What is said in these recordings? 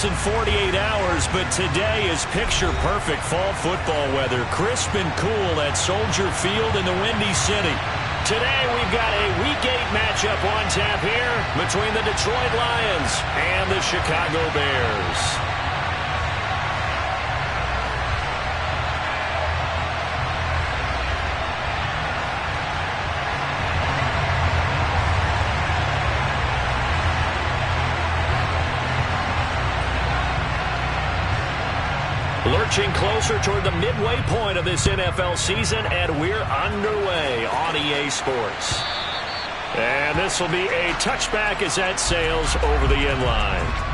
less than 48 hours, but today is picture-perfect fall football weather. Crisp and cool at Soldier Field in the Windy City. Today we've got a Week 8 matchup on tap here between the Detroit Lions and the Chicago Bears. Lurching closer toward the midway point of this NFL season, and we're underway on EA Sports. And this will be a touchback as that sails over the end line.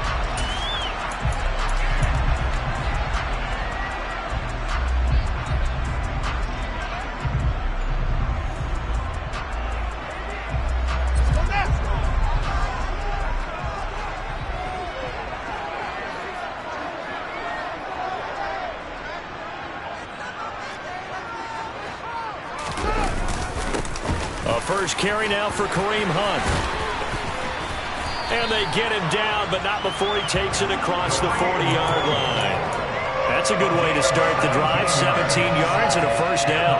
First carry now for Kareem Hunt. And they get him down, but not before he takes it across the 40-yard line. That's a good way to start the drive. 17 yards and a first down.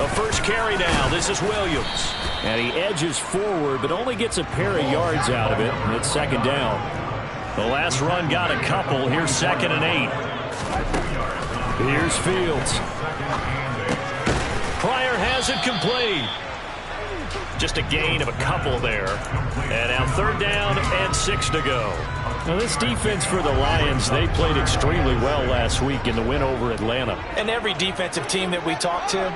A first carry now. This is Williams. And he edges forward, but only gets a pair of yards out of it. And it's second down. The last run got a couple. Here's 2nd and 8. Here's Fields. Pryor has it complete. Just a gain of a couple there. And now 3rd down and 6 to go. Now this defense for the Lions, they played extremely well last week in the win over Atlanta. And every defensive team that we talk to,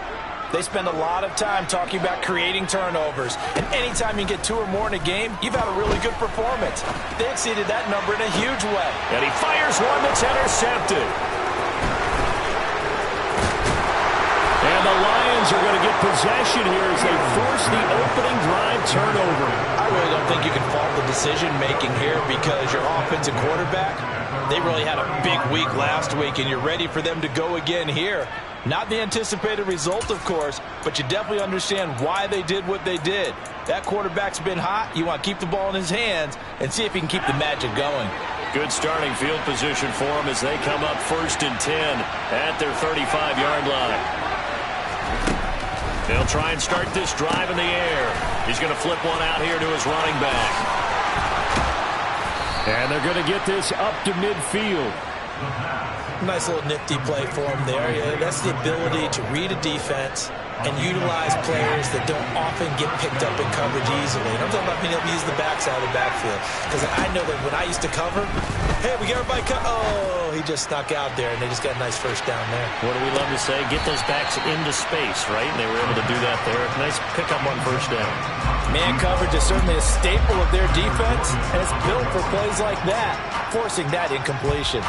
they spend a lot of time talking about creating turnovers. And anytime you get 2 or more in a game, you've had a really good performance. They exceeded that number in a huge way. And he fires one that's intercepted. And the Lions are going to get possession here as they force the opening drive turnover. I really don't think you can fault the decision-making here because your offensive quarterback, they really had a big week last week, and you're ready for them to go again here. Not the anticipated result, of course, but you definitely understand why they did what they did. That quarterback's been hot. You want to keep the ball in his hands and see if he can keep the magic going. Good starting field position for him as they come up 1st and 10 at their 35-yard line. They'll try and start this drive in the air. He's going to flip one out here to his running back. And they're going to get this up to midfield. Nice little nifty play for him there. Yeah, that's the ability to read a defense and utilize players that don't often get picked up in coverage easily. And I'm talking about being able to use the backside of the backfield. Because I know that when I used to cover, hey, we get everybody oh, he just snuck out there, and they just got a nice first down there. What do we love to say? Get those backs into space, right? And they were able to do that there. Nice pickup on first down. Man coverage is certainly a staple of their defense, and it's built for plays like that, forcing that incompletion.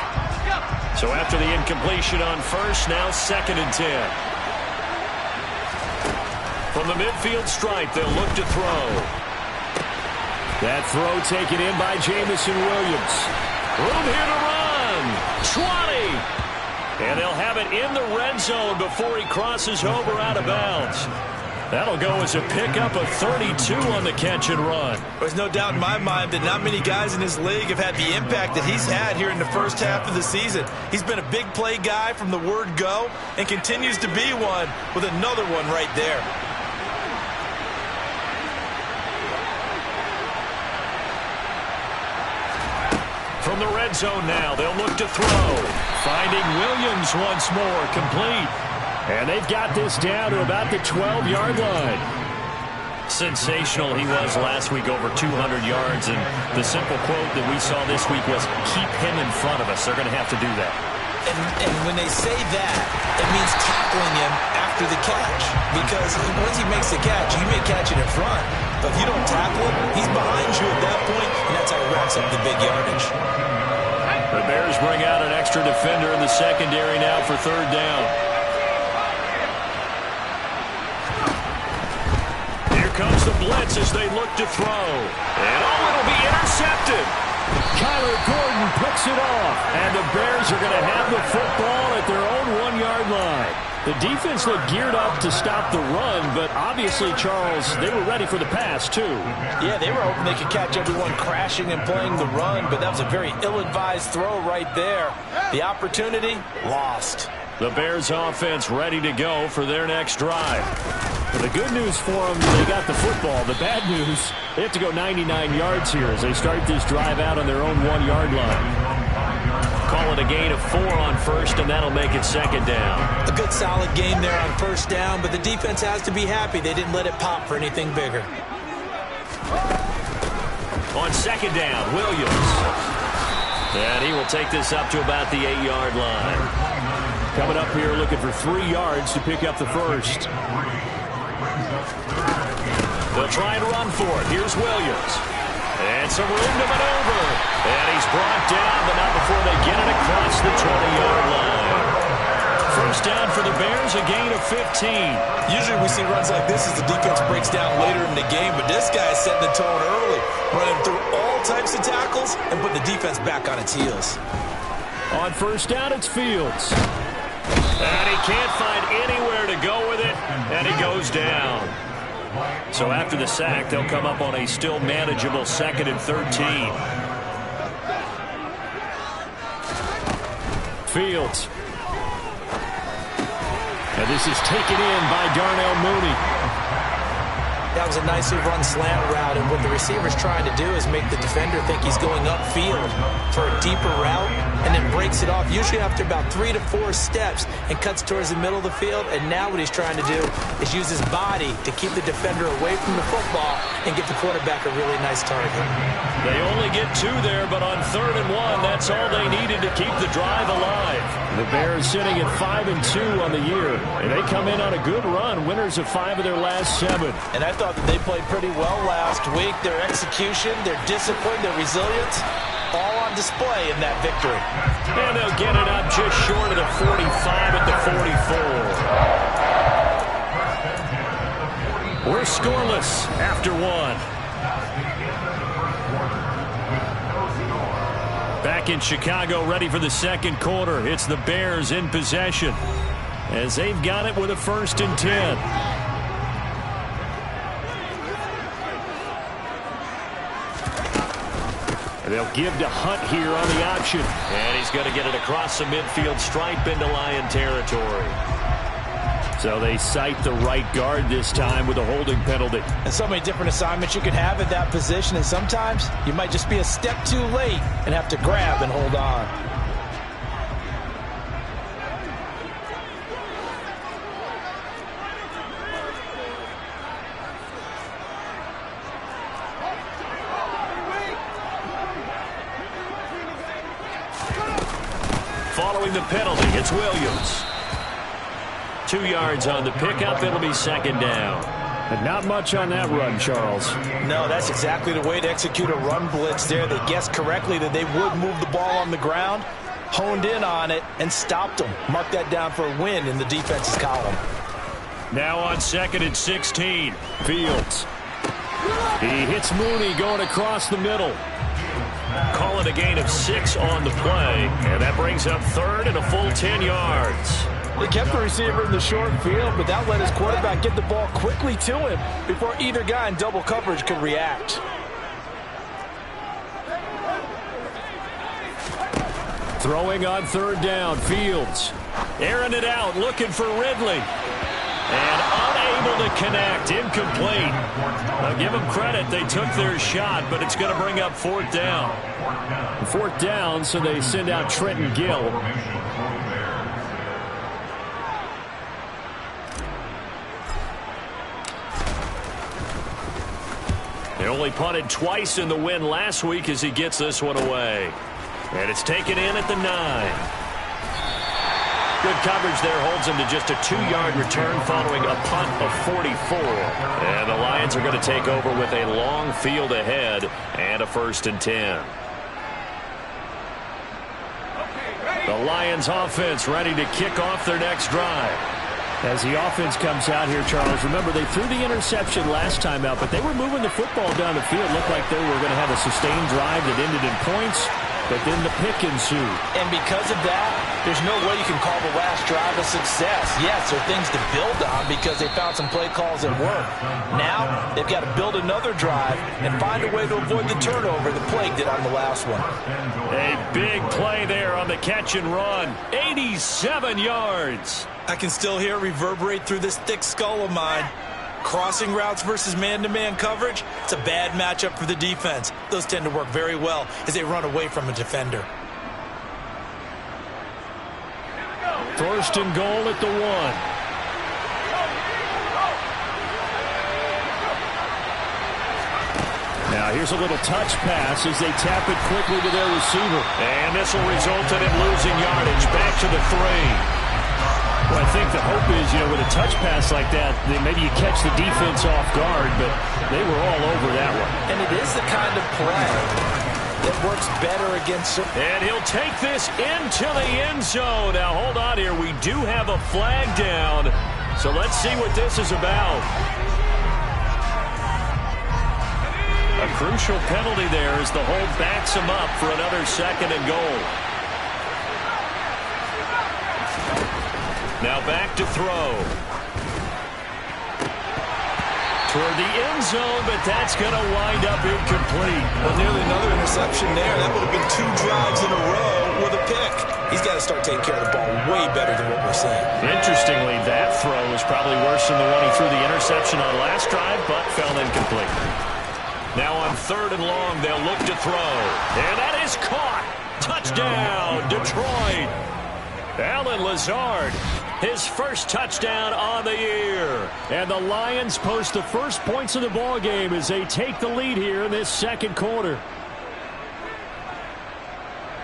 So after the incompletion on first, now 2nd and 10. From the midfield stripe, they'll look to throw. That throw taken in by Jamison Williams. Room here to run. 20. And they'll have it in the red zone before he crosses over out of bounds. That'll go as a pickup of 32 on the catch and run. There's no doubt in my mind that not many guys in this league have had the impact that he's had here in the first half of the season. He's been a big play guy from the word go and continues to be one with another one right there. From the red zone now, they'll look to throw. Finding Williams once more, complete. And they've got this down to about the 12-yard line. Sensational he was last week, over 200 yards. And the simple quote that we saw this week was, keep him in front of us. They're going to have to do that. And when they say that, it means tackling him after the catch. Because once he makes the catch, you may catch it in front. But if you don't tackle him, he's behind you at that point, and that's how he racks up the big yardage. The Bears bring out an extra defender in the secondary now for 3rd down. Comes the blitz as they look to throw. And it'll be intercepted. Kyler Gordon picks it off. And the Bears are going to have the football at their own 1-yard line. The defense looked geared up to stop the run, but obviously, Charles, they were ready for the pass, too. Yeah, they were hoping they could catch everyone crashing and playing the run, but that was a very ill-advised throw right there. The opportunity, lost. The Bears offense ready to go for their next drive. But the good news for them, they got the football. The bad news, they have to go 99 yards here as they start this drive out on their own 1-yard line. Call it a gain of 4 on first, and that'll make it second down. A good solid game there on first down, but the defense has to be happy they didn't let it pop for anything bigger. On second down, Williams. And he will take this up to about the 8-yard line. Coming up here looking for 3 yards to pick up the first. They'll try and run for it. Here's Williams. And some room to maneuver. And he's brought down, but not before they get it across the 20-yard line. First down for the Bears, a gain of 15. Usually we see runs like this as the defense breaks down later in the game, but this guy is setting the tone early, running through all types of tackles and put the defense back on its heels. On first down, it's Fields. And he can't find anywhere to go with it, and he goes down. So after the sack, they'll come up on a still manageable 2nd and 13. Fields. And this is taken in by Darnell Mooney. That was a nicely run slant route, and what the receiver's trying to do is make the defender think he's going upfield for a deeper route, and then breaks it off, usually after about 3 to 4 steps, and cuts towards the middle of the field. And now what he's trying to do is use his body to keep the defender away from the football and give the quarterback a really nice target. They only get 2 there, but on 3rd and 1, that's all they needed to keep the drive alive. The Bears sitting at 5-2 on the year, and they come in on a good run, winners of 5 of their last 7. And I thought that they played pretty well last week. Their execution, their discipline, their resilience, all on display in that victory. And they'll get it up just short of the 45 at the 44. We're scoreless after 1. Back in Chicago, ready for the second quarter. It's the Bears in possession as they've got it with a 1st and 10. And they'll give to Hunt here on the option. And he's going to get it across the midfield stripe into Lion territory. So they cite the right guard this time with a holding penalty. And so many different assignments you can have at that position, and sometimes you might just be a step too late and have to grab and hold on. Following the penalty, it's Williams. 2 yards on the pickup. It'll be second down. But not much on that run, Charles. No, that's exactly the way to execute a run blitz there. They guessed correctly that they would move the ball on the ground, honed in on it, and stopped them. Mark that down for a win in the defense's column. Now on 2nd and 16. Fields. He hits Mooney going across the middle. Call it a gain of 6 on the play, and that brings up 3rd and a full 10 yards. They kept the receiver in the short field, but that let his quarterback get the ball quickly to him before either guy in double coverage could react. Throwing on 3rd down, Fields. Airing it out, looking for Ridley. And unable to connect, incomplete. I'll give them credit, they took their shot, but it's going to bring up 4th down. 4th down, so they send out Trenton Gill. They only punted twice in the win last week as he gets this one away. And it's taken in at the 9. Good coverage there holds him to just a 2-yard return following a punt of 44. And the Lions are going to take over with a long field ahead and a 1st and 10. The Lions offense ready to kick off their next drive. As the offense comes out here, Charles, remember they threw the interception last time out, but they were moving the football down the field. Looked like they were going to have a sustained drive that ended in points. but then the pick ensued. And because of that, there's no way you can call the last drive a success. Yes, there are things to build on because they found some play calls that work. Now, they've got to build another drive and find a way to avoid the turnover that plagued it on the last one. A big play there on the catch and run. 87 yards. I can still hear it reverberate through this thick skull of mine. Crossing routes versus man-to-man coverage, it's a bad matchup for the defense. Those tend to work very well as they run away from a defender. First and goal at the 1. Now here's a little touch pass as they tap it quickly to their receiver. And this will result in him losing yardage back to the 3. Well, I think the hope is, with a touch pass like that, maybe you catch the defense off guard, but they were all over that one. And it is the kind of play that works better against... And he'll take this into the end zone. Now, hold on here. We do have a flag down, so let's see what this is about. A crucial penalty there as the hold backs him up for another second and goal. Now back to throw. Toward the end zone, but that's going to wind up incomplete. Well, nearly another interception there. That would have been 2 drives in a row with a pick. He's got to start taking care of the ball way better than what we're seeing. Interestingly, that throw was probably worse than the one he threw the interception on last drive, but fell incomplete. Now on 3rd and long, they'll look to throw. And that is caught. Touchdown, Detroit. Allen Lazard, his first touchdown on the year. And the Lions post the first points of the ball game as they take the lead here in this second quarter.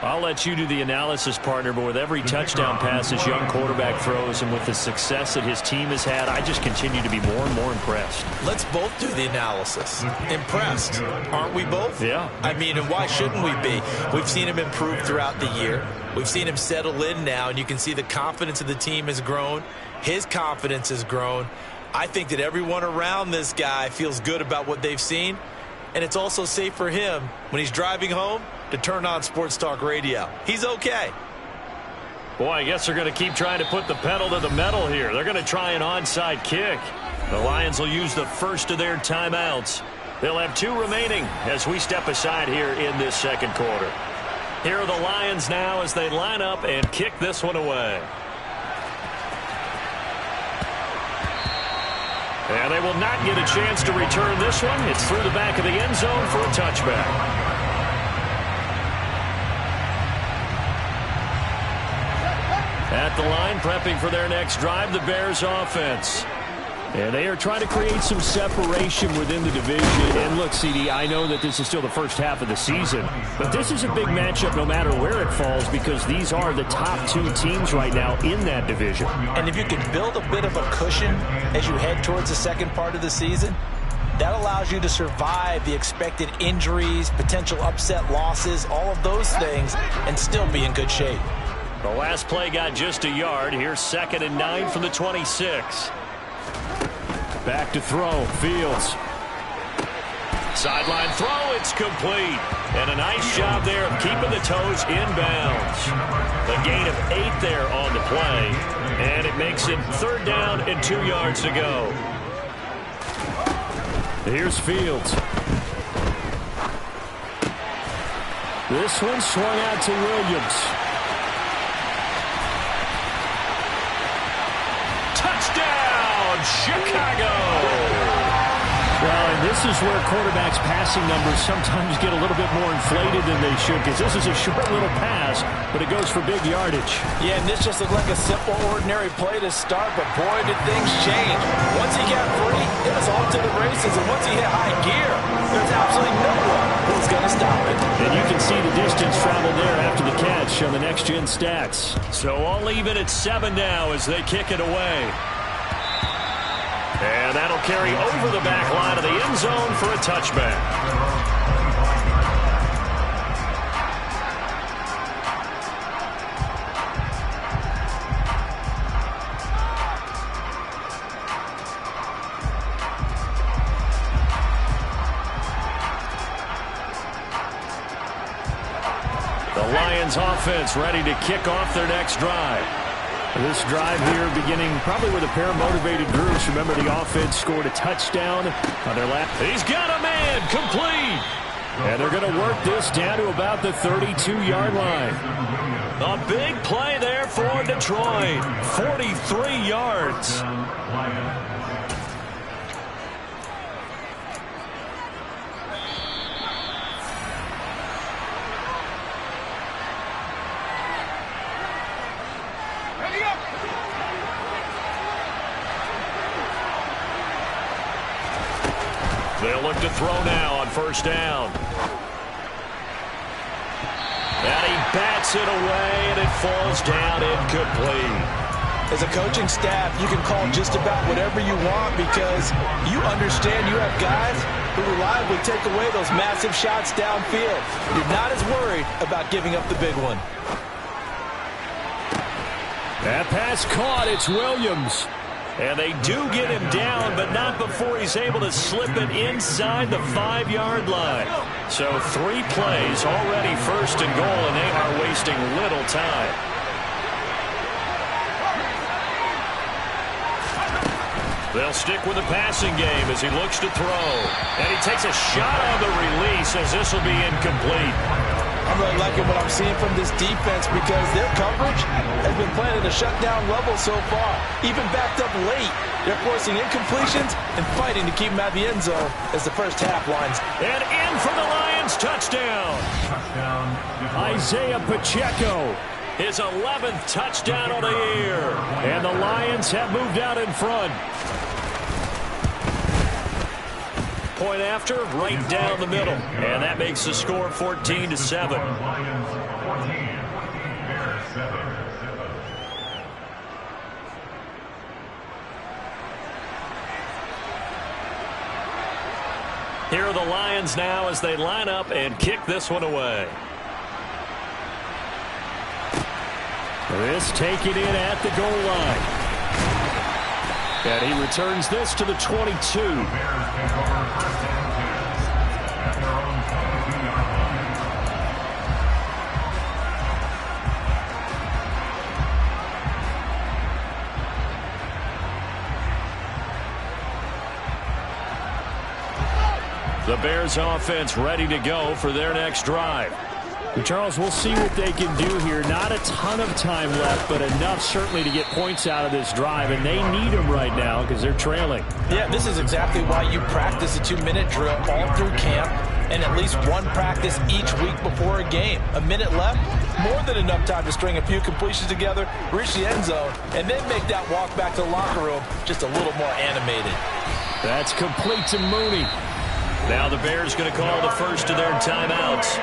I'll let you do the analysis, partner, but with every touchdown pass this young quarterback throws and with the success that his team has had, I just continue to be more and more impressed. Let's both do the analysis. Impressed, aren't we both? Yeah. I mean, and why shouldn't we be? We've seen him improve throughout the year. We've seen him settle in now, and you can see the confidence of the team has grown. His confidence has grown. I think that everyone around this guy feels good about what they've seen, and it's also safe for him when he's driving home to turn on Sports Talk Radio. He's okay. Boy, I guess they're going to keep trying to put the pedal to the metal here. They're going to try an onside kick. The Lions will use the first of their timeouts. They'll have 2 remaining as we step aside here in this second quarter. Here are the Lions now as they line up and kick this one away. And they will not get a chance to return this one. It's through the back of the end zone for a touchback. At the line, prepping for their next drive, the Bears offense. And they are trying to create some separation within the division. And look, CD, I know that this is still the first half of the season, but this is a big matchup no matter where it falls because these are the top 2 teams right now in that division. And if you can build a bit of a cushion as you head towards the second part of the season, that allows you to survive the expected injuries, potential upset losses, all of those things, and still be in good shape. The last play got just a yard. Here's 2nd and 9 from the 26. Back to throw. Fields. Sideline throw. It's complete. And a nice job there of keeping the toes in bounds. A gain of 8 there on the play. And it makes it 3rd down and 2 yards to go. Here's Fields. This one swung out to Williams. Chicago. Well, and this is where quarterbacks' passing numbers sometimes get a little bit more inflated than they should because this is a short little pass, but it goes for big yardage. Yeah, and this just looked like a simple, ordinary play to start, but boy, did things change. Once he got free, it was off to the races, and once he hit high gear, there's absolutely no one who's going to stop it. And you can see the distance traveled there after the catch on the next-gen stats. So all even at 7 now as they kick it away. And that'll carry over the back line of the end zone for a touchback. The The Lions offense ready to kick off their next drive. This drive here beginning probably with a pair of motivated groups. Remember, the offense scored a touchdown on their last. He's got a man complete. And they're going to work this down to about the 32-yard line. A big play there for Detroit. 43 yards. They'll look to throw now on first down. And he bats it away, and it falls down incomplete. As a coaching staff, you can call just about whatever you want because you understand you have guys who reliably take away those massive shots downfield. You're not as worried about giving up the big one. That pass caught. It's Williams. And they do get him down, but not before he's able to slip it inside the 5-yard line. So 3 plays already first and goal, and they are wasting little time. They'll stick with the passing game as he looks to throw. And he takes a shot on the release as this will be incomplete. I'm really liking what I'm seeing from this defense because their coverage has been playing at a shutdown level so far. Even backed up late, they're forcing incompletions and fighting to keep them out of the end zone as the first half lines. And in for the Lions, touchdown. Isaiah Pacheco, his 11th touchdown of the year. And the Lions have moved out in front. Point after, right down the middle. And that makes the score 14-7. Here are the Lions now as they line up and kick this one away. This taken in at the goal line. And he returns this to the 22. The Bears offense ready to go for their next drive. And Charles, we'll see what they can do here. Not a ton of time left, but enough certainly to get points out of this drive, and they need them right now because they're trailing. Yeah, this is exactly why you practice a 2-minute drill all through camp and at least one practice each week before a game. A minute left, more than enough time to string a few completions together, reach the end zone, and then make that walk back to the locker room just a little more animated. That's complete to Mooney. Now the Bears going to call the first of their timeouts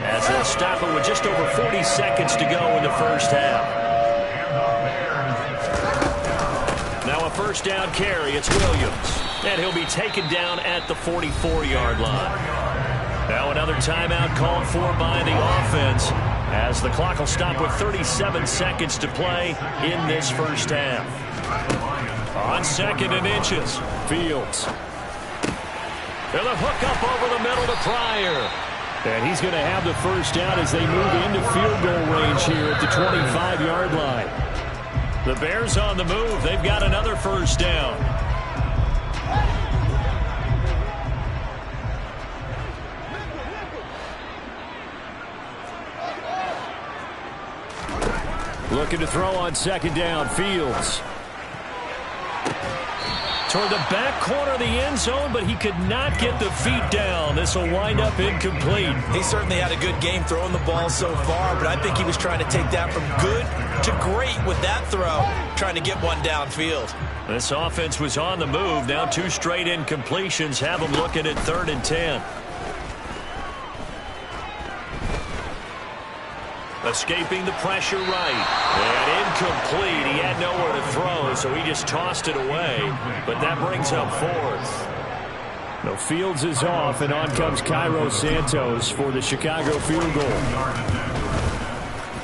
as they'll stop it with just over 40 seconds to go in the first half. Now a first down carry. It's Williams. And he'll be taken down at the 44-yard line. Now another timeout called for by the offense as the clock will stop with 37 seconds to play in this first half. On 2nd and inches, Fields. And the hook up over the middle to Pryor. And he's going to have the first down as they move into field goal range here at the 25-yard line. The Bears on the move. They've got another first down. Looking to throw on 2nd down, Fields. Toward the back corner of the end zone, but he could not get the feet down. This will wind up incomplete. He certainly had a good game throwing the ball so far, but I think he was trying to take that from good to great with that throw, trying to get one downfield. This offense was on the move. Now 2 straight incompletions have them looking at 3rd and 10. Escaping the pressure right. And incomplete. He had nowhere to throw, so he just tossed it away. But that brings up 4th. No, Fields is off, and on comes Cairo Santos for the Chicago field goal.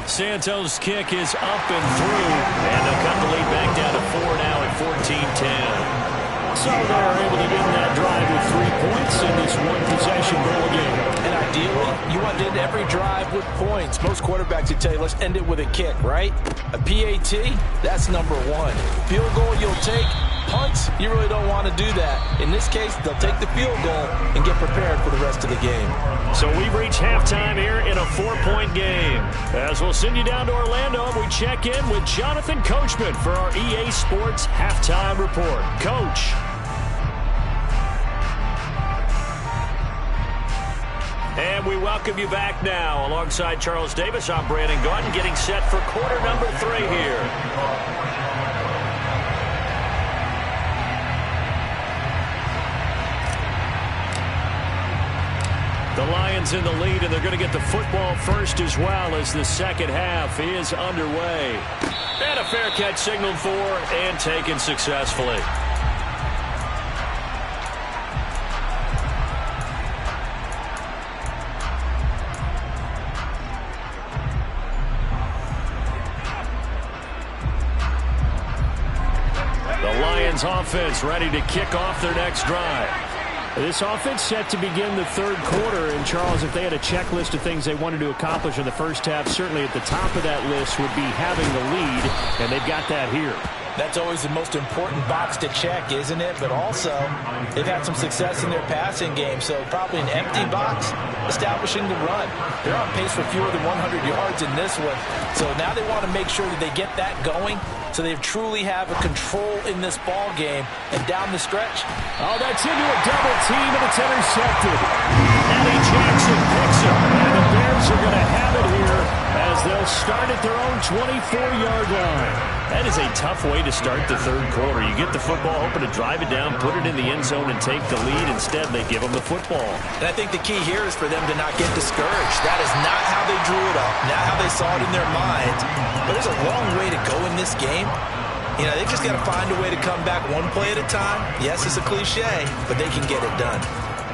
Santos' kick is up and through, and they'll cut the lead back down to 4 now at 14-10. So they're able to end that drive with 3 points in this one-possession ball game. And ideally, you want to end every drive with points. Most quarterbacks would tell you, let's end it with a kick, right? A PAT, that's number one. Field goal you'll take. Punts, you really don't want to do that. In this case, they'll take the field goal and get prepared for the rest of the game. So we've reached halftime here in a 4-point game. As we'll send you down to Orlando, we check in with Jonathan Coachman for our EA Sports Halftime Report. Coach. And we welcome you back now. Alongside Charles Davis, I'm Brandon Gaudin, getting set for quarter number 3 here. The Lions in the lead, and they're going to get the football first as well as the second half is underway. And a fair catch signaled for and taken successfully. The Lions offense ready to kick off their next drive. This offense set to begin the third quarter. And, Charles, if they had a checklist of things they wanted to accomplish in the first half, certainly at the top of that list would be having the lead, and they've got that here. That's always the most important box to check, isn't it? But also, they've had some success in their passing game, so probably an empty box, establishing the run. They're on pace for fewer than 100 yards in this one. So now they want to make sure that they get that going so they truly have a control in this ball game. And down the stretch. Oh, that's into a double team, and it's intercepted. Eddie Jackson picks it, and the Bears are going to have it here as they'll start at their own 24-yard line. That is a tough way to start the third quarter. You get the football, hoping to drive it down, put it in the end zone, and take the lead. Instead, they give them the football. And I think the key here is for them to not get discouraged. That is not how they drew it up, not how they saw it in their minds. But there's a long way to go in this game. You know, they've just got to find a way to come back one play at a time. Yes, it's a cliche, but they can get it done.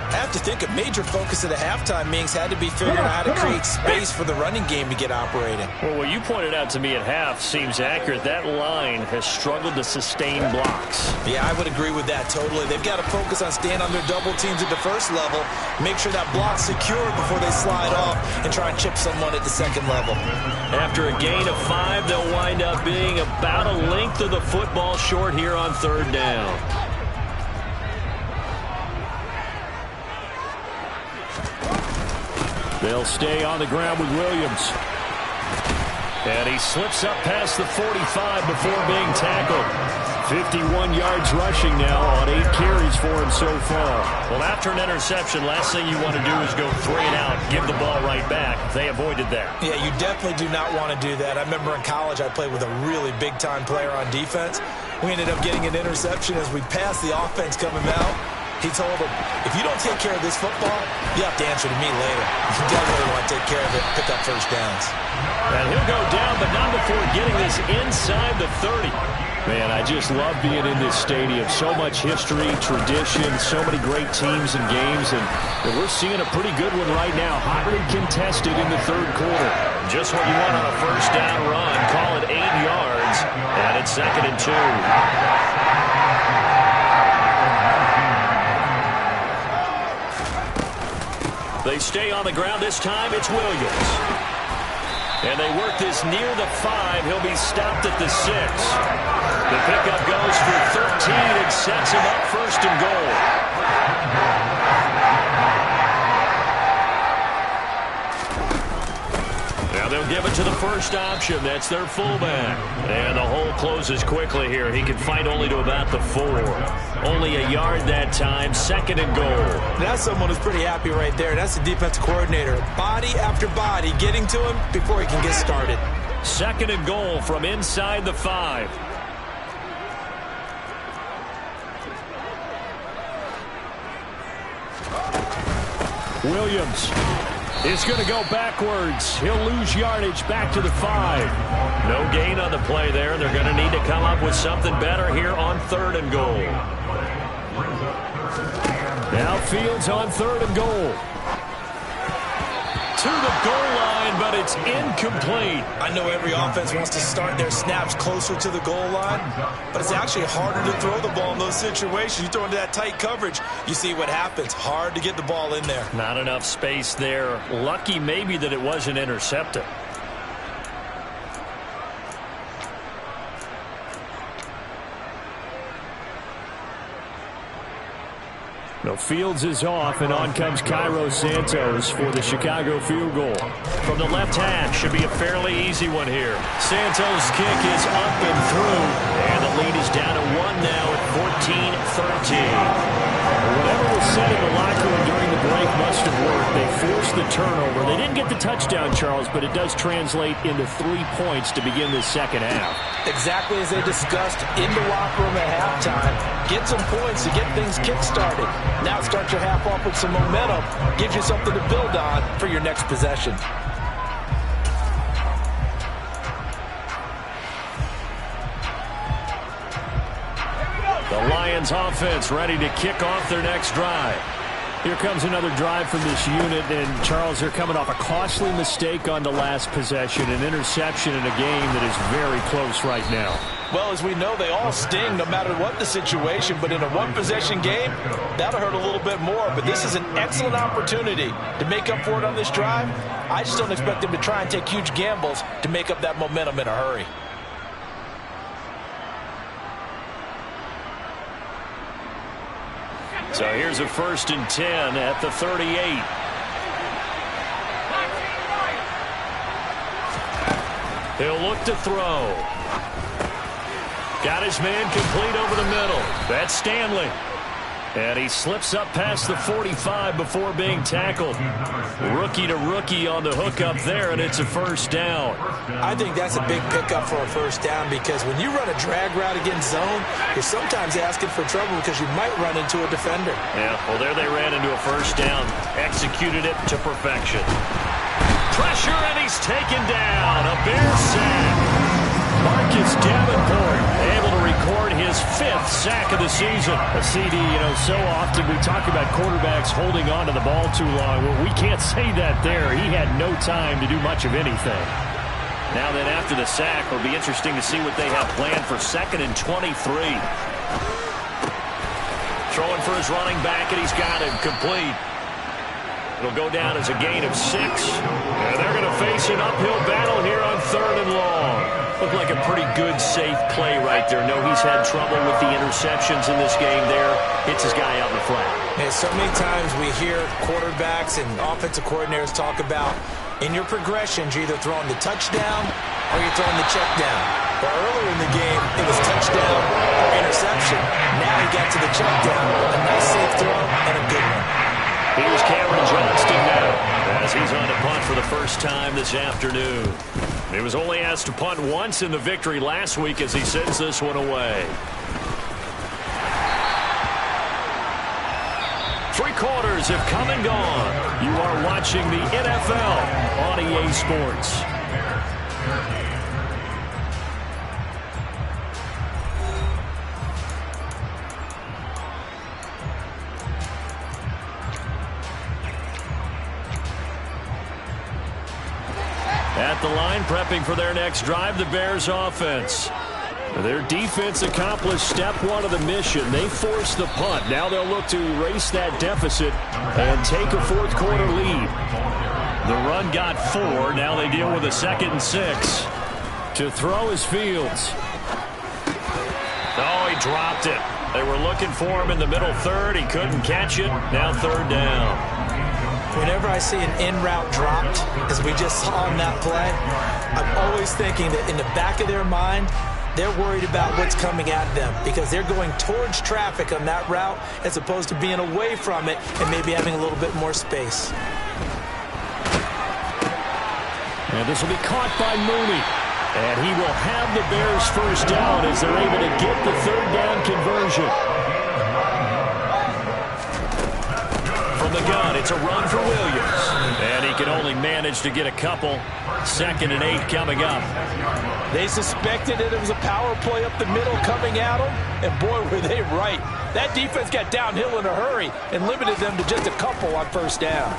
I have to think a major focus of the halftime meetings had to be figuring out how to create space for the running game to get operating. Well, what you pointed out to me at half seems accurate. That line has struggled to sustain blocks. Yeah, I would agree with that totally. They've got to focus on staying on their double teams at the first level, make sure that block's secure before they slide off and try and chip someone at the second level. After a gain of 5, they'll wind up being about a length of the football short here on third down. They'll stay on the ground with Williams. And he slips up past the 45 before being tackled. 51 yards rushing now on 8 carries for him so far. Well, after an interception, last thing you want to do is go 3 and out, give the ball right back. They avoided that. Yeah, you definitely do not want to do that. I remember in college I played with a really big-time player on defense. We ended up getting an interception as we passed the offense coming out. He told him, if you don't take care of this football, you have to answer to me later. You definitely want to take care of it, pick up first downs. And he'll go down, but not before getting this inside the 30. Man, I just love being in this stadium. So much history, tradition, so many great teams and games, and we're seeing a pretty good one right now. Hotly contested in the third quarter. Just what you want on a first down run. Call it 8 yards, and it's 2nd and 2. They stay on the ground. This time it's Williams. And they work this near the 5. He'll be stopped at the 6. The pickup goes for 13 and sets him up 1st and goal. Now they'll give it to the first option. That's their fullback. And the hole closes quickly here. He can fight only to about the 4. Only a yard that time. 2nd and goal. That's someone who's pretty happy right there. That's the defensive coordinator. Body after body getting to him before he can get started. 2nd and goal from inside the 5. Williams is going to go backwards. He'll lose yardage back to the 5. No gain on the play there. They're going to need to come up with something better here on 3rd and goal. Now Fields on 3rd and goal. to the goal line, but it's incomplete. I know every offense wants to start their snaps closer to the goal line, but it's actually harder to throw the ball in those situations. You throw into that tight coverage, you see what happens. Hard to get the ball in there. Not enough space there. Lucky maybe that it wasn't intercepted. No, Fields is off, and on comes Cairo Santos for the Chicago field goal. From the left hash, should be a fairly easy one here. Santos' kick is up and through, and the lead is down to 1 now at 14-13. Whatever was said in the locker room during the break must have worked. They forced the turnover. They didn't get the touchdown, Charles, but it does translate into 3 points to begin this second half. Exactly as they discussed in the locker room at halftime. Get some points to get things kick-started. Now start your half off with some momentum. Gives you something to build on for your next possession. The Lions offense ready to kick off their next drive. Here comes another drive from this unit, and Charles, they're coming off a costly mistake on the last possession, an interception in a game that is very close right now. Well, as we know, they all sting no matter what the situation, but in a one-possession game, that'll hurt a little bit more. But this is an excellent opportunity to make up for it on this drive. I just don't expect them to try and take huge gambles to make up that momentum in a hurry. So here's a 1st and 10 at the 38. He'll look to throw. Got his man complete over the middle. That's Stanley. And he slips up past the 45 before being tackled. Rookie to rookie on the hook up there, and it's a 1st down. I think that's a big pickup for a 1st down, because when you run a drag route against zone, you're sometimes asking for trouble because you might run into a defender. Yeah, well, there they ran into a 1st down. Executed it to perfection. Pressure, and he's taken down. A Bear sack. Marcus Davenport able to record his 5th sack of the season. A CD, so often we talk about quarterbacks holding on to the ball too long. Well, we can't say that there. He had no time to do much of anything. Now then, after the sack, it'll be interesting to see what they have planned for 2nd and 23. Throwing for his running back, and he's got him complete. It'll go down as a gain of 6. And they're going to face an uphill battle here on 3rd and long. Looked like a pretty good, safe play right there. No, he's had trouble with the interceptions in this game there. Hits his guy out in the flat. And so many times we hear quarterbacks and offensive coordinators talk about, in your progressions, you're either throwing the touchdown or you're throwing the check down. But earlier in the game, it was touchdown or interception. Now he got to the check down. A nice safe throw and a good one. Here's Cameron Johnston now, as he's on to punt for the 1st time this afternoon. He was only asked to punt once in the victory last week as he sends this one away. 3 quarters have come and gone. You are watching the NFL on EA Sports. At the line, prepping for their next drive, the Bears offense. Their defense accomplished step 1 of the mission. They forced the punt. Now they'll look to erase that deficit and take a 4th quarter lead. The run got 4. Now they deal with a 2nd and 6. To throw is Fields. Oh, he dropped it. They were looking for him in the middle 3rd. He couldn't catch it. Now 3rd down. Whenever I see an in-route dropped, as we just saw on that play, I'm always thinking that in the back of their mind, they're worried about what's coming at them because they're going towards traffic on that route as opposed to being away from it and maybe having a little bit more space. And this will be caught by Mooney. And he will have the Bears 1st down as they're able to get the 3rd down conversion. From the gun, it's a run for Williams. And he can only manage to get a couple. 2nd and 8 coming up. They suspected that it was a power play up the middle coming at them, and boy, were they right. That defense got downhill in a hurry and limited them to just a couple on 1st down.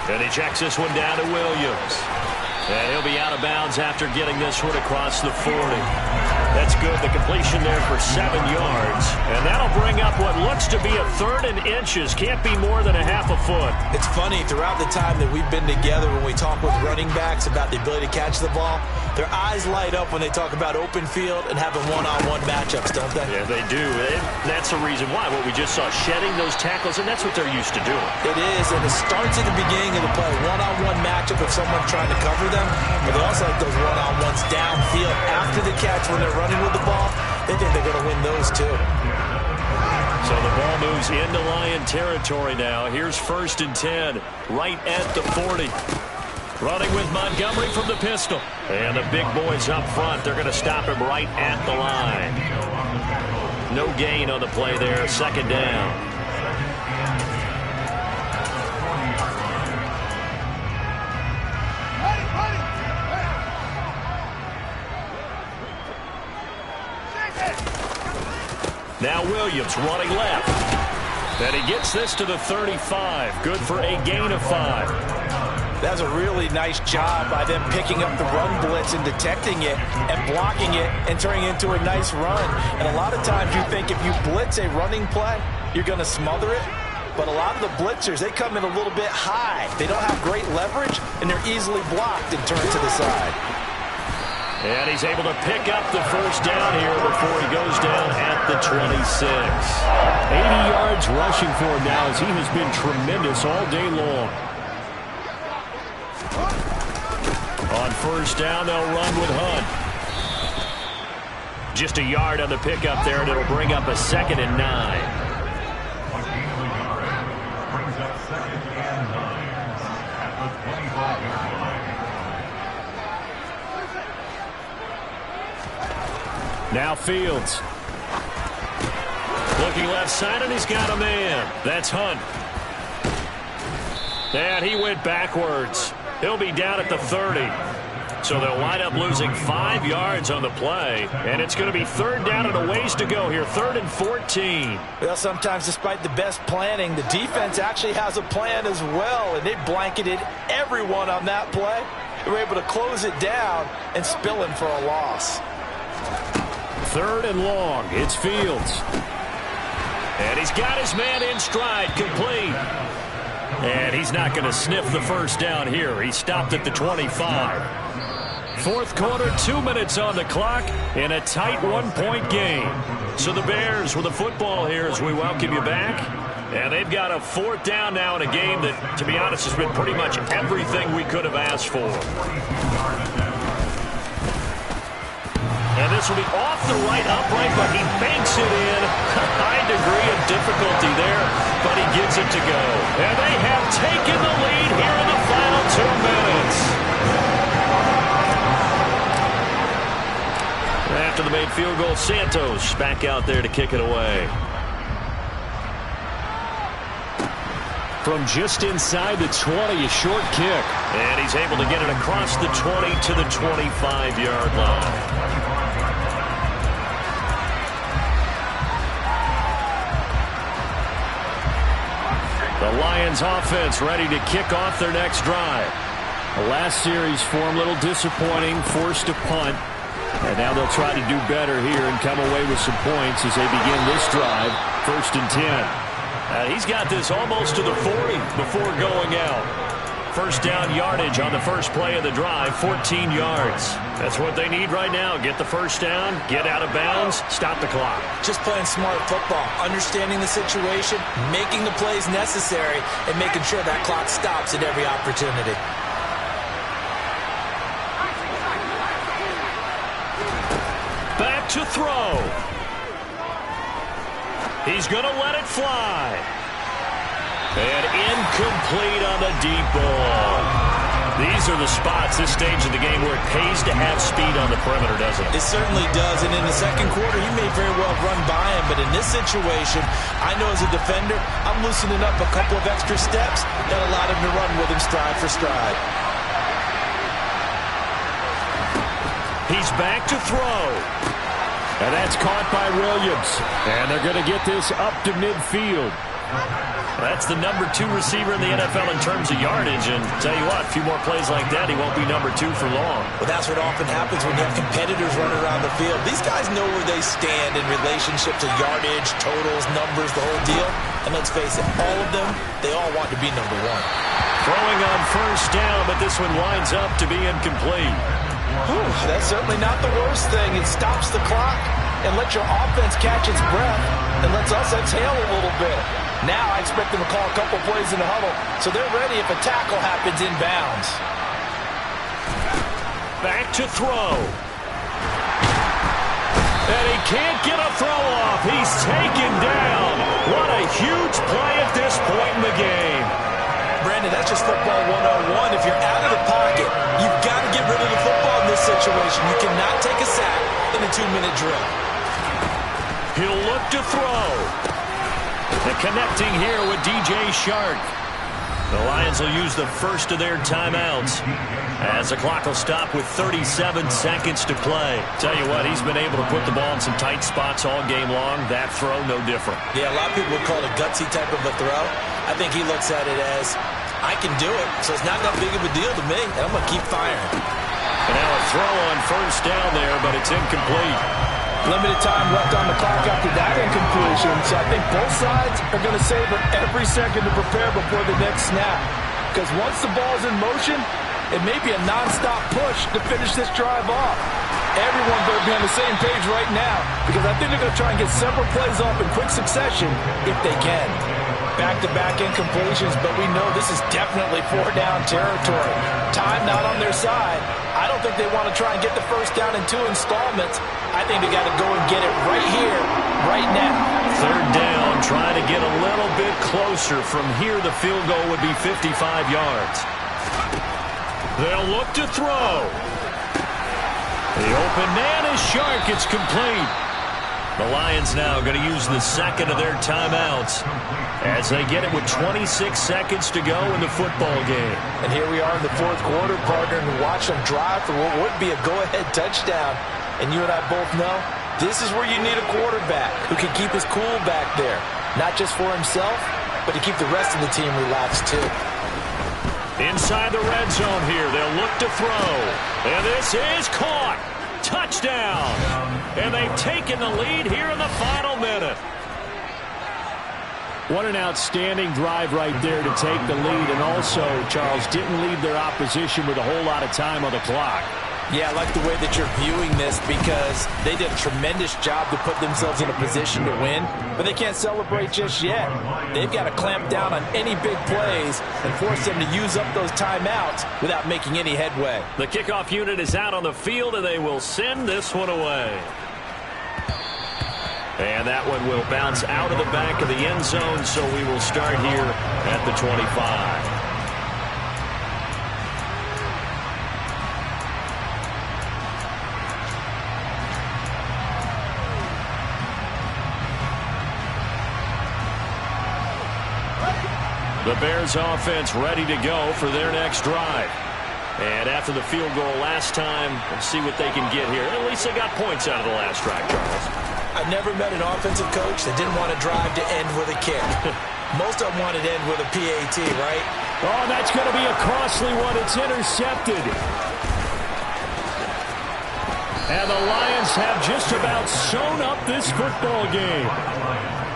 And he checks this one down to Williams. And he'll be out of bounds after getting this one across the 40. That's good. The completion there for 7 yards. And that'll bring up what looks to be a 3rd and inches. Can't be more than a half a foot. It's funny, throughout the time that we've been together, when we talk with running backs about the ability to catch the ball, their eyes light up when they talk about open field and having one-on-one matchups, don't they? Yeah, they do. And that's the reason why. What we just saw, shedding those tackles, and that's what they're used to doing. It is, and it starts at the beginning of the play. One-on-one matchup if someone's trying to cover them, but they also like those one-on-ones downfield after the catch when they're running with the ball. They think they're going to win those too. So the ball moves into Lion territory now. Here's 1st and 10, right at the 40. Running with Montgomery from the pistol. And the big boys up front, they're going to stop him right at the line. No gain on the play there, 2nd down. Now Williams running left. And he gets this to the 35. Good for a gain of 5. That's a really nice job by them picking up the run blitz and detecting it and blocking it and turning it into a nice run. And a lot of times you think if you blitz a running play, you're going to smother it. But a lot of the blitzers, they come in a little bit high. They don't have great leverage, and they're easily blocked and turned to the side. And he's able to pick up the 1st down here before he goes down at the 26. 80 yards rushing for him now as he has been tremendous all day long. On 1st down, they'll run with Hunt. Just a yard on the pickup there, and it'll bring up a 2nd and 9. Now Fields. Looking left side, and he's got a man. That's Hunt. And he went backwards. He'll be down at the 30. So they'll wind up losing 5 yards on the play. And it's going to be 3rd down and a ways to go here. 3rd and 14. Well, sometimes despite the best planning, the defense actually has a plan as well. And they blanketed everyone on that play. They were able to close it down and spill him for a loss. 3rd and long. It's Fields. And he's got his man in stride, complete. And he's not going to sniff the 1st down here. He stopped at the 25. 4th quarter, 2 minutes on the clock in a tight 1-point game. So the Bears with the football here as we welcome you back. And they've got a 4th down now in a game that, to be honest, has been pretty much everything we could have asked for. And this will be off the right upright, but he banks it in. High degree of difficulty there, but he gets it to go. And they have taken the lead here in the final 2 minutes. After the made field goal, Santos back out there to kick it away. From just inside the 20, a short kick. And he's able to get it across the 20 to the 25-yard line. The Lions offense ready to kick off their next drive. The last series for them a little disappointing, forced to punt. And now they'll try to do better here and come away with some points as they begin this drive. 1st and 10. He's got this almost to the 40 before going out. 1st down yardage on the first play of the drive, 14 yards. That's what they need right now. Get the 1st down, get out of bounds, stop the clock. Just playing smart football, understanding the situation, making the plays necessary, and making sure that clock stops at every opportunity. Back to throw. He's going to let it fly. And incomplete on the deep ball. These are the spots, this stage of the game, where it pays to have speed on the perimeter, doesn't it? It certainly does, and in the 2nd quarter, he may very well run by him, but in this situation, I know as a defender, I'm loosening up a couple of extra steps that allowed him to run with him stride for stride. He's back to throw. And that's caught by Williams. And they're going to get this up to midfield. That's the number 2 receiver in the NFL in terms of yardage. And tell you what, a few more plays like that, he won't be number 2 for long. Well, that's what often happens when you have competitors running around the field. These guys know where they stand in relationship to yardage, totals, numbers, the whole deal. And let's face it, all of them, they all want to be number 1. Throwing on first down, but this one winds up to be incomplete. Whew, that's certainly not the worst thing. It stops the clock and lets your offense catch its breath and lets us exhale a little bit. Now I expect them to call a couple plays in the huddle, so they're ready if a tackle happens inbounds. Back to throw. And he can't get a throw off. He's taken down. What a huge play at this point in the game. Brandon, that's just football 101. If you're out of the pocket, you've got to get rid of the football in this situation. You cannot take a sack in a 2-minute drill. He'll look to throw. And connecting here with DJ Shark. The Lions will use the first of their timeouts as the clock will stop with 37 seconds to play. Tell you what, he's been able to put the ball in some tight spots all game long. That throw, no different. Yeah, a lot of people would call it a gutsy type of a throw. I think he looks at it as, I can do it, so it's not that big of a deal to me, and I'm going to keep firing. And now a throw on first down there, but it's incomplete. Limited time left on the clock after that incompletion, so I think both sides are going to savor every second to prepare before the next snap. Because once the ball's in motion, it may be a nonstop push to finish this drive off. Everyone better be on the same page right now, because I think they're going to try and get several plays off in quick succession if they can. Back-to-back incompletions, but we know this is definitely 4-down territory. Time not on their side. I don't think they want to try and get the first down in 2 installments. I think they got to go and get it right here, right now. Third down, trying to get a little bit closer. From here, the field goal would be 55 yards. They'll look to throw. The open man is Shark. It's complete. The Lions now going to use the second of their timeouts as they get it with 26 seconds to go in the football game. And here we are in the fourth quarter, partner, and watch them drive for what would be a go-ahead touchdown. And you and I both know this is where you need a quarterback who can keep his cool back there. Not just for himself, but to keep the rest of the team relaxed too. Inside the red zone here, they'll look to throw. And this is caught. Touchdown. And they've taken the lead here in the final minute. What an outstanding drive right there to take the lead. And also, Charles, didn't leave their opposition with a whole lot of time on the clock. Yeah, I like the way that you're viewing this because they did a tremendous job to put themselves in a position to win, but they can't celebrate just yet. They've got to clamp down on any big plays and force them to use up those timeouts without making any headway. The kickoff unit is out on the field, and they will send this one away. And that one will bounce out of the back of the end zone, so we will start here at the 25. The Bears offense ready to go for their next drive. And after the field goal last time, we'll see what they can get here. At least they got points out of the last drive, Charles. I've never met an offensive coach that didn't want a drive to end with a kick. Most of them wanted to end with a PAT, right? Oh, that's going to be a costly one. It's intercepted. And the Lions have just about sewn up this football game.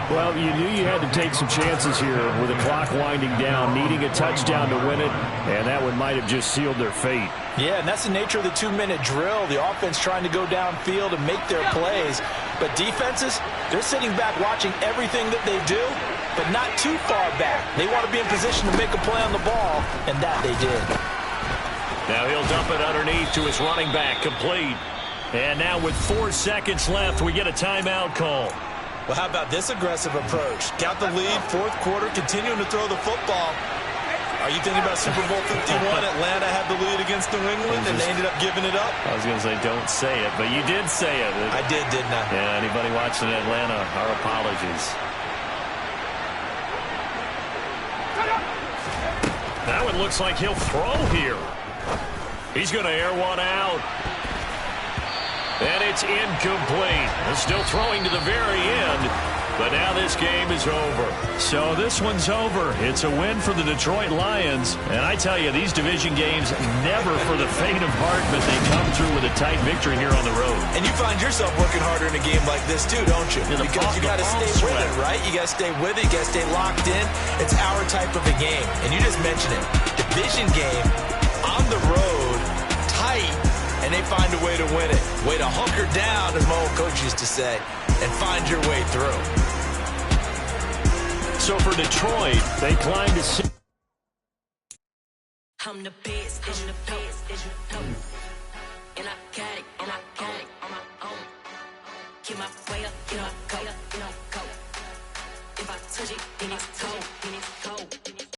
Well, you knew you had to take some chances here with the clock winding down, needing a touchdown to win it, and that one might have just sealed their fate. Yeah, and that's the nature of the 2-minute drill. The offense trying to go downfield and make their plays. But defenses, they're sitting back watching everything that they do, but not too far back. They want to be in position to make a play on the ball, and that they did. Now he'll dump it underneath to his running back, complete. And now with 4 seconds left, we get a timeout call. Well, how about this aggressive approach? Got the lead, fourth quarter, continuing to throw the football. Are you thinking about Super Bowl 51? Atlanta had the lead against New England, and they ended up giving it up? I was going to say, don't say it, but you did say it. I did, didn't I? Yeah, anybody watching Atlanta, our apologies. Now it looks like he'll throw here. He's going to air one out. And it's incomplete. Still throwing to the very end. But now this game is over. So this one's over. It's a win for the Detroit Lions. And I tell you, these division games, never for the faint of heart, but they come through with a tight victory here on the road. And you find yourself working harder in a game like this too, don't you? Because you got to stay with it, right? You got to stay with it. You got to stay locked in. It's our type of a game. And you just mentioned it. Division game on the road, tight, and they find a way to win it. Way to hunker down, as my old coach used to say, and find your way through. So for Detroit, they climb to 6. I'm the best, I'm the best, I'm the best.